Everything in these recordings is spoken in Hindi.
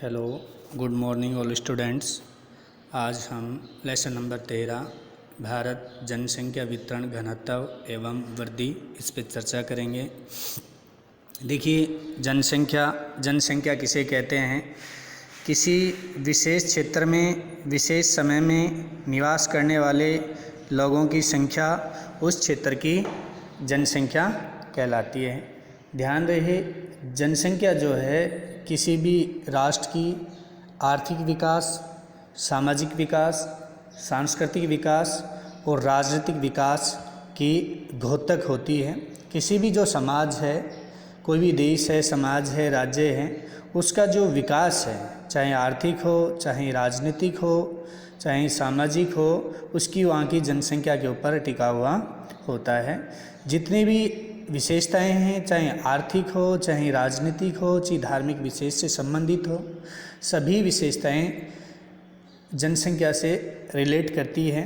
Hello, good morning all students. आज हम लेसन नंबर 13 भारत जनसंख्या वितरण घनत्व एवं वृद्धि इस पर चर्चा करेंगे। देखिए, जनसंख्या किसे कहते हैं? किसी विशेष क्षेत्र में विशेष समय में निवास करने वाले लोगों की संख्या उस क्षेत्र की जनसंख्या कहलाती है। ध्यान रहे, जनसंख्या जो है किसी भी राष्ट्र की आर्थिक विकास, सामाजिक विकास, सांस्कृतिक विकास और राजनीतिक विकास की द्योतक होती है। किसी भी जो समाज है, कोई भी देश है, समाज है, राज्य है, उसका जो विकास है, चाहे आर्थिक हो, चाहे राजनीतिक हो, चाहे सामाजिक हो, उसकी वहाँ की जनसंख्या के ऊपर टिका हुआ होता है। जितनी भी विशेषताएं हैं, चाहे आर्थिक हो, चाहे राजनीतिक हो, चाहे धार्मिक विशेष से संबंधित हो, सभी विशेषताएं जनसंख्या से रिलेट करती है।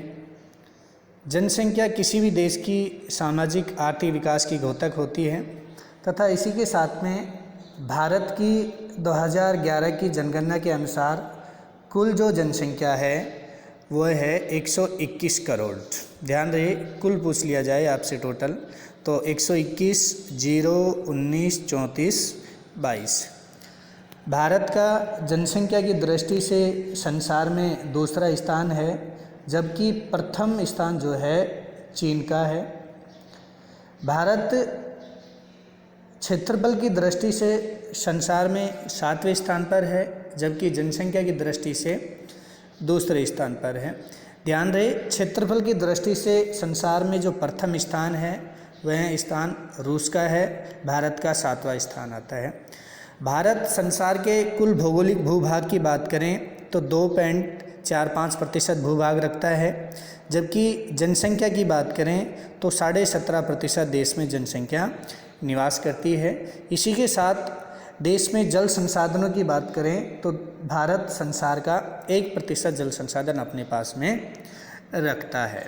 जनसंख्या किसी भी देश की सामाजिक आर्थिक विकास की द्योतक होती है तथा इसी के साथ में भारत की 2011 की जनगणना के अनुसार कुल जो जनसंख्या है वह है 121 करोड़। ध्यान रहे, कुल पूछ लिया जाए आपसे टोटल तो 121, 0, 19, 34, 22। भारत का जनसंख्या की दृष्टि से संसार में दूसरा स्थान है, जबकि प्रथम स्थान जो है चीन का है। भारत क्षेत्रफल की दृष्टि से संसार में 7वें स्थान पर है, जबकि जनसंख्या की दृष्टि से दूसरे स्थान पर है। ध्यान रहे, क्षेत्रफल की दृष्टि से संसार में जो प्रथम स्थान है वह स्थान रूस का है, भारत का 7वां स्थान आता है। भारत संसार के कुल भौगोलिक भूभाग की बात करें तो 2.45% भूभाग रखता है, जबकि जनसंख्या की बात करें तो 17.5% देश में जनसंख्या निवास करती है। इसी के साथ देश में जल संसाधनों की बात करें तो भारत संसार का 1% जल संसाधन अपने पास में रखता है।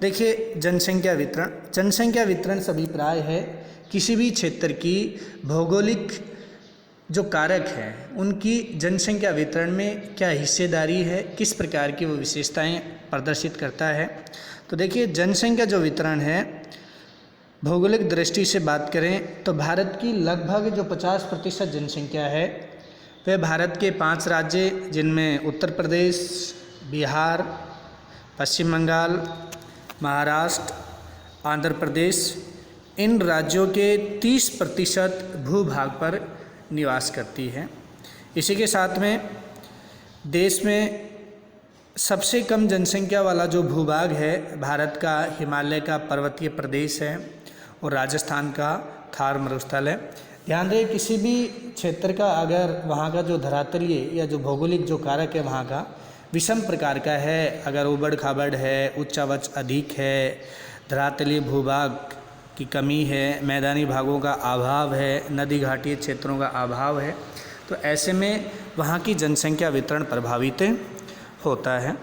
देखिए, जनसंख्या वितरण सभी प्राय है किसी भी क्षेत्र की भौगोलिक जो कारक हैं उनकी जनसंख्या वितरण में क्या हिस्सेदारी है, किस प्रकार की वो विशेषताएं प्रदर्शित करता है। तो देखिए, जनसंख्या जो वितरण है भौगोलिक दृष्टि से बात करें तो भारत की लगभग जो 50% जनसंख्या है वह भारत के 5 राज्य, जिनमें उत्तर प्रदेश, बिहार, पश्चिम बंगाल, महाराष्ट्र, आंध्र प्रदेश, इन राज्यों के 30% भूभाग पर निवास करती है। इसी के साथ में देश में सबसे कम जनसंख्या वाला जो भूभाग है भारत का हिमालय का पर्वतीय प्रदेश है और राजस्थान का थार मरुस्थल है। ध्यान रहे, किसी भी क्षेत्र का अगर वहाँ का जो धरातलीय या जो भौगोलिक जो कारक है वहाँ का विषम प्रकार का है, अगर उबड़ खाबड़ है, उच्चावच अधिक है, धरातलीय भूभाग की कमी है, मैदानी भागों का अभाव है, नदी घाटीय क्षेत्रों का अभाव है, तो ऐसे में वहाँ की जनसंख्या वितरण प्रभावित होता है।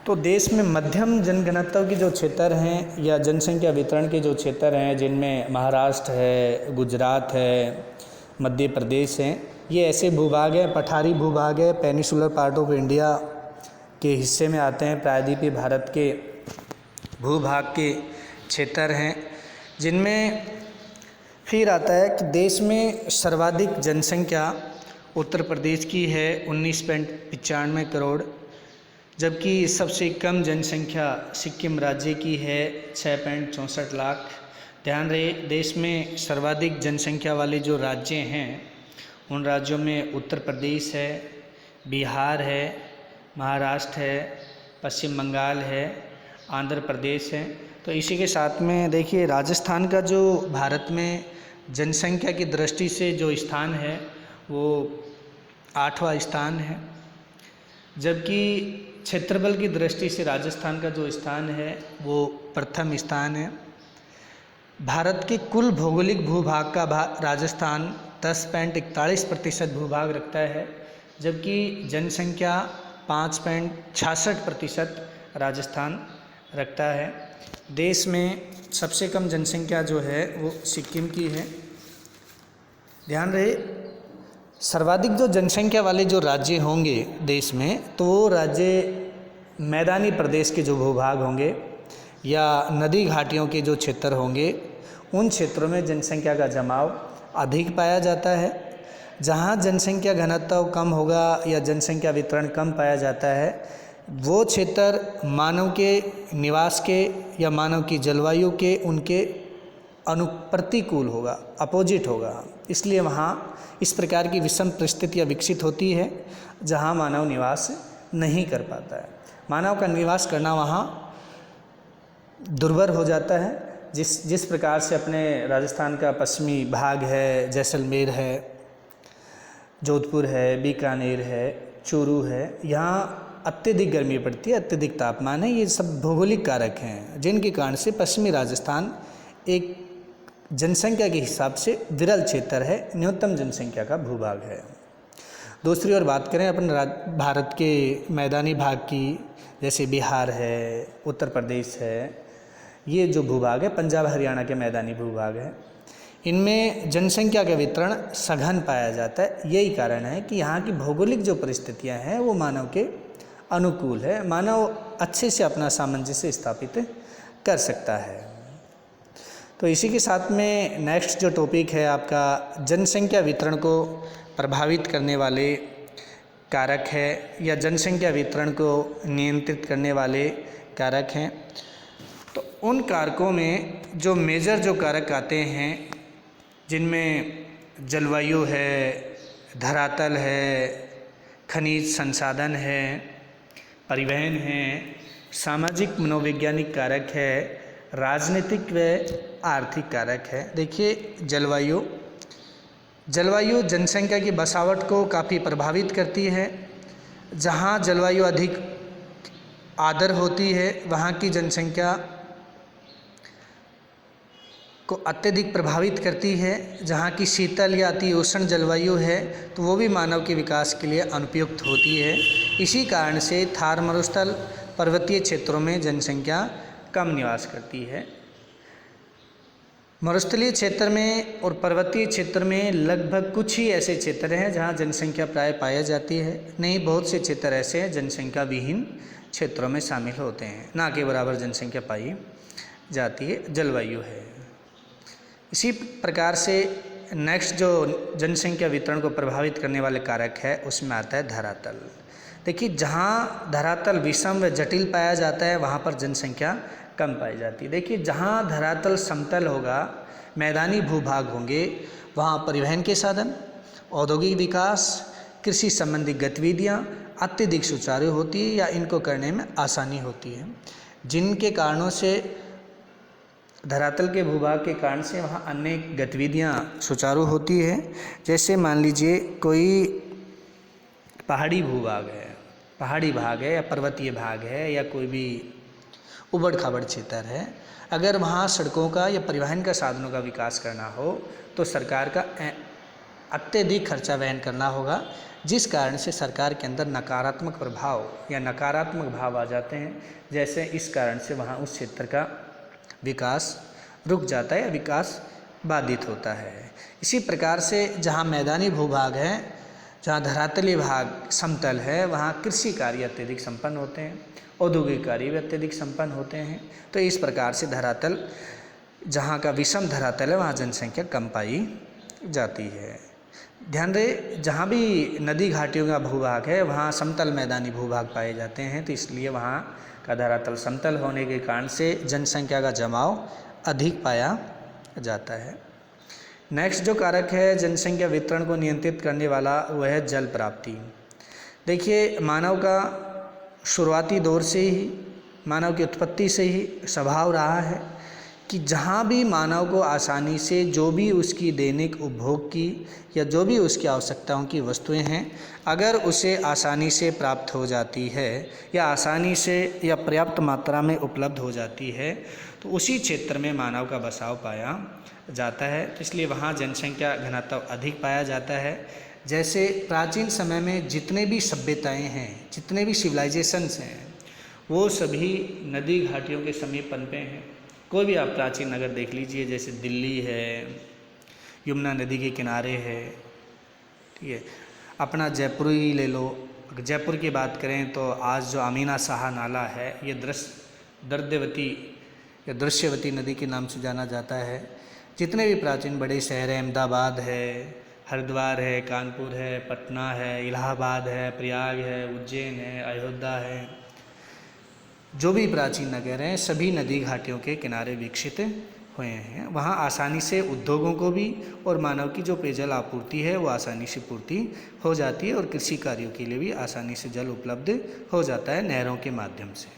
तो देश में मध्यम जनघनत्व के जो क्षेत्र हैं या जनसंख्या वितरण के जो क्षेत्र हैं, जिनमें महाराष्ट्र है, गुजरात है, मध्य प्रदेश हैं, ये ऐसे भूभाग हैं, पठारी भूभाग है, पेनिसुलर पार्ट ऑफ इंडिया के हिस्से में आते हैं, प्रायद्वीपीय भारत के भूभाग के क्षेत्र हैं, जिनमें फिर आता है कि देश में सर्वाधिक जनसंख्या उत्तर प्रदेश की है 19.95 करोड़, जबकि सबसे कम जनसंख्या सिक्किम राज्य की है 6.64 लाख। ध्यान रहे, देश में सर्वाधिक जनसंख्या वाले जो राज्य हैं उन राज्यों में उत्तर प्रदेश है, बिहार है, महाराष्ट्र है, पश्चिम बंगाल है, आंध्र प्रदेश है। तो इसी के साथ में देखिए, राजस्थान का जो भारत में जनसंख्या की दृष्टि से जो स्थान है वो 8वां स्थान है, जबकि क्षेत्रफल की दृष्टि से राजस्थान का जो स्थान है वो प्रथम स्थान है। भारत के कुल भौगोलिक भूभाग का राजस्थान 10.41% भूभाग रखता है, जबकि जनसंख्या 5.66% राजस्थान रखता है। देश में सबसे कम जनसंख्या जो है वो सिक्किम की है। ध्यान रहे, सर्वाधिक जो जनसंख्या वाले जो राज्य होंगे देश में, तो वो राज्य मैदानी प्रदेश के जो भूभाग होंगे या नदी घाटियों के जो क्षेत्र होंगे, उन क्षेत्रों में जनसंख्या का जमाव अधिक पाया जाता है। जहाँ जनसंख्या घनत्व कम होगा या जनसंख्या वितरण कम पाया जाता है, वो क्षेत्र मानव के निवास के या मानव की जलवायु के उनके अनुप्रतिकूल होगा, अपोजिट होगा। इसलिए वहाँ इस प्रकार की विषम परिस्थितियाँ विकसित होती है जहाँ मानव निवास नहीं कर पाता है। मानव का निवास करना वहाँ दुर्भर हो जाता है। जिस प्रकार से अपने राजस्थान का पश्चिमी भाग है, जैसलमेर है, जोधपुर है, बीकानेर है, चूरू है, यहाँ अत्यधिक गर्मी पड़ती है, अत्यधिक तापमान है। ये सब भौगोलिक कारक हैं जिनके कारण से पश्चिमी राजस्थान एक जनसंख्या के हिसाब से विरल क्षेत्र है, न्यूनतम जनसंख्या का भूभाग है। दूसरी ओर बात करें अपन भारत के मैदानी भाग की, जैसे बिहार है, उत्तर प्रदेश है, ये जो भूभाग है, पंजाब हरियाणा के मैदानी भूभाग है, इनमें जनसंख्या का वितरण सघन पाया जाता है। यही कारण है कि यहाँ की भौगोलिक जो परिस्थितियाँ हैं वो मानव के अनुकूल है, मानव अच्छे से अपना सामंजस्य स्थापित कर सकता है। तो इसी के साथ में नेक्स्ट जो टॉपिक है आपका जनसंख्या वितरण को प्रभावित करने वाले कारक है या जनसंख्या वितरण को नियंत्रित करने वाले कारक हैं। तो उन कारकों में जो मेजर जो कारक आते हैं, जिनमें जलवायु है, धरातल है, खनिज संसाधन है, परिवहन है, सामाजिक मनोवैज्ञानिक कारक है, राजनीतिक व आर्थिक कारक है। देखिए, जलवायु जनसंख्या की बसावट को काफ़ी प्रभावित करती है। जहाँ जलवायु अधिक आर्द्र होती है वहाँ की जनसंख्या को अत्यधिक प्रभावित करती है। जहाँ की शीतल या अति उष्ण जलवायु है तो वो भी मानव के विकास के लिए अनुपयुक्त होती है। इसी कारण से थार मरुस्थल पर्वतीय क्षेत्रों में जनसंख्या कम निवास करती है। मरुस्थलीय क्षेत्र में और पर्वतीय क्षेत्र में लगभग कुछ ही ऐसे क्षेत्र हैं जहाँ जनसंख्या प्राय पाई जाती है। नहीं, बहुत से क्षेत्र ऐसे हैं जनसंख्या विहीन क्षेत्रों में शामिल होते हैं, ना के बराबर जनसंख्या पाई जाती है, जलवायु है। इसी प्रकार से नेक्स्ट जो जनसंख्या वितरण को प्रभावित करने वाले कारक है उसमें आता है धरातल। देखिए, जहाँ धरातल विषम व जटिल पाया जाता है वहाँ पर जनसंख्या कम पाई जाती है। देखिए, जहाँ धरातल समतल होगा, मैदानी भूभाग होंगे, वहाँ परिवहन के साधन, औद्योगिक विकास, कृषि संबंधी गतिविधियाँ अत्यधिक सुचारू होती है या इनको करने में आसानी होती है। जिनके कारणों से धरातल के भूभाग के कारण से वहाँ अनेक गतिविधियाँ सुचारू होती है। जैसे मान लीजिए कोई पहाड़ी भूभाग है, पहाड़ी भाग है या पर्वतीय भाग है या कोई भी उबड़ खाबड़ क्षेत्र है, अगर वहाँ सड़कों का या परिवहन का साधनों का विकास करना हो तो सरकार का अत्यधिक खर्चा वहन करना होगा, जिस कारण से सरकार के अंदर नकारात्मक प्रभाव या नकारात्मक भाव आ जाते हैं। जैसे इस कारण से वहाँ उस क्षेत्र का विकास रुक जाता है या विकास बाधित होता है। इसी प्रकार से जहाँ मैदानी भूभाग है, जहाँ धरातलीय भाग समतल है, वहाँ कृषि कार्य अत्यधिक संपन्न होते हैं, औद्योगिक कार्य भी अत्यधिक संपन्न होते हैं। तो इस प्रकार से धरातल, जहाँ का विषम धरातल है वहाँ जनसंख्या कम पाई जाती है। ध्यान रहे, जहाँ भी नदी घाटियों का भूभाग है वहाँ समतल मैदानी भूभाग पाए जाते हैं, तो इसलिए वहाँ का धरातल समतल होने के कारण से जनसंख्या का जमाव अधिक पाया जाता है। नेक्स्ट जो कारक है जनसंख्या वितरण को नियंत्रित करने वाला वह है जल प्राप्ति। देखिए, मानव का शुरुआती दौर से ही, मानव की उत्पत्ति से ही स्वभाव रहा है कि जहाँ भी मानव को आसानी से जो भी उसकी दैनिक उपभोग की या जो भी उसकी आवश्यकताओं की वस्तुएं हैं, अगर उसे आसानी से प्राप्त हो जाती है या आसानी से या पर्याप्त मात्रा में उपलब्ध हो जाती है, तो उसी क्षेत्र में मानव का बसाव पाया जाता है। तो इसलिए वहाँ जनसंख्या घनत्व अधिक पाया जाता है। जैसे प्राचीन समय में जितने भी सभ्यताएं हैं, जितने भी सिविलाइजेशंस हैं, वो सभी नदी घाटियों के समीप पनपे हैं। कोई भी आप प्राचीन नगर देख लीजिए, जैसे दिल्ली है, यमुना नदी के किनारे है, ठीक है। अपना जयपुर ही ले लो, जयपुर की बात करें तो आज जो अमीना शाह नाला है ये दर्दवती या दृश्यवती नदी के नाम से जाना जाता है। जितने भी प्राचीन बड़े शहर हैं, अहमदाबाद है, हरिद्वार है, कानपुर है, पटना है, इलाहाबाद है, प्रयाग है, उज्जैन है, अयोध्या है, जो भी प्राचीन नगर हैं सभी नदी घाटियों के किनारे विकसित हुए हैं। वहाँ आसानी से उद्योगों को भी और मानव की जो पेयजल आपूर्ति है वो आसानी से पूर्ति हो जाती है और कृषि कार्यों के लिए भी आसानी से जल उपलब्ध हो जाता है नहरों के माध्यम से।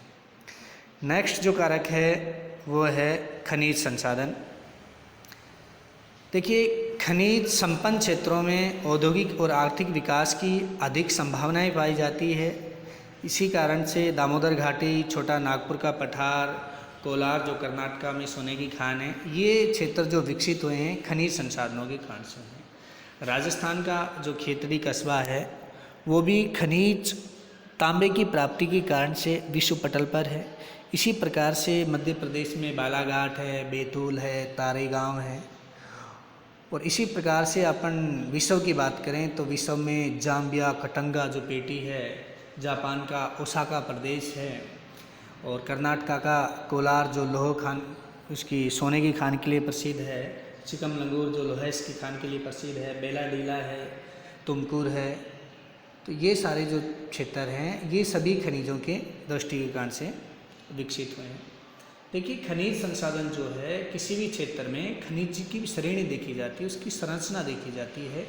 नेक्स्ट जो कारक है वो है खनिज संसाधन। देखिए, खनिज संपन्न क्षेत्रों में औद्योगिक और आर्थिक विकास की अधिक संभावनाएं पाई जाती है। इसी कारण से दामोदर घाटी, छोटा नागपुर का पठार, कोलार जो कर्नाटका में सोने की खान है, ये क्षेत्र जो विकसित हुए हैं खनिज संसाधनों के कारण से हैं। राजस्थान का जो खेतड़ी कस्बा है वो भी खनिज तांबे की प्राप्ति के कारण से विश्व पटल पर है। इसी प्रकार से मध्य प्रदेश में बालाघाट है, बैतूल है, तारेगांव है। और इसी प्रकार से अपन विश्व की बात करें तो विश्व में जाम्बिया, कटंगा जो पेटी है, जापान का ओसाका प्रदेश है, और कर्नाटका का कोलार जो लोह खान उसकी सोने की खान के लिए प्रसिद्ध है, चिकमगलूर जो लोहेस की खान के लिए प्रसिद्ध है, बेलाडीला है, तुमकुर है। तो ये सारे जो क्षेत्र हैं ये सभी खनिजों के दृष्टि के कारण से विकसित हुए हैं। देखिए, खनिज संसाधन जो है किसी भी क्षेत्र में खनिज की श्रेणी देखी जाती है, उसकी संरचना देखी जाती है,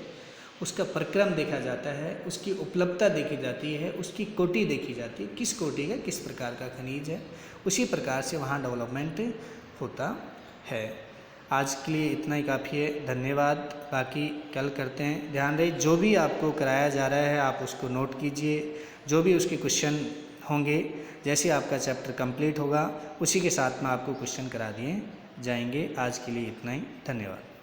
उसका प्रक्रम देखा जाता है, उसकी उपलब्धता देखी जाती है, उसकी कोटि देखी जाती है, किस कोटि का किस प्रकार का खनिज है, उसी प्रकार से वहाँ डेवलपमेंट होता है। आज के लिए इतना ही काफ़ी है, धन्यवाद। बाकी कल करते हैं। ध्यान रहे, जो भी आपको कराया जा रहा है आप उसको नोट कीजिए, जो भी उसके क्वेश्चन होंगे जैसे आपका चैप्टर कंप्लीट होगा उसी के साथ में आपको क्वेश्चन करा दिए जाएंगे। आज के लिए इतना ही, धन्यवाद।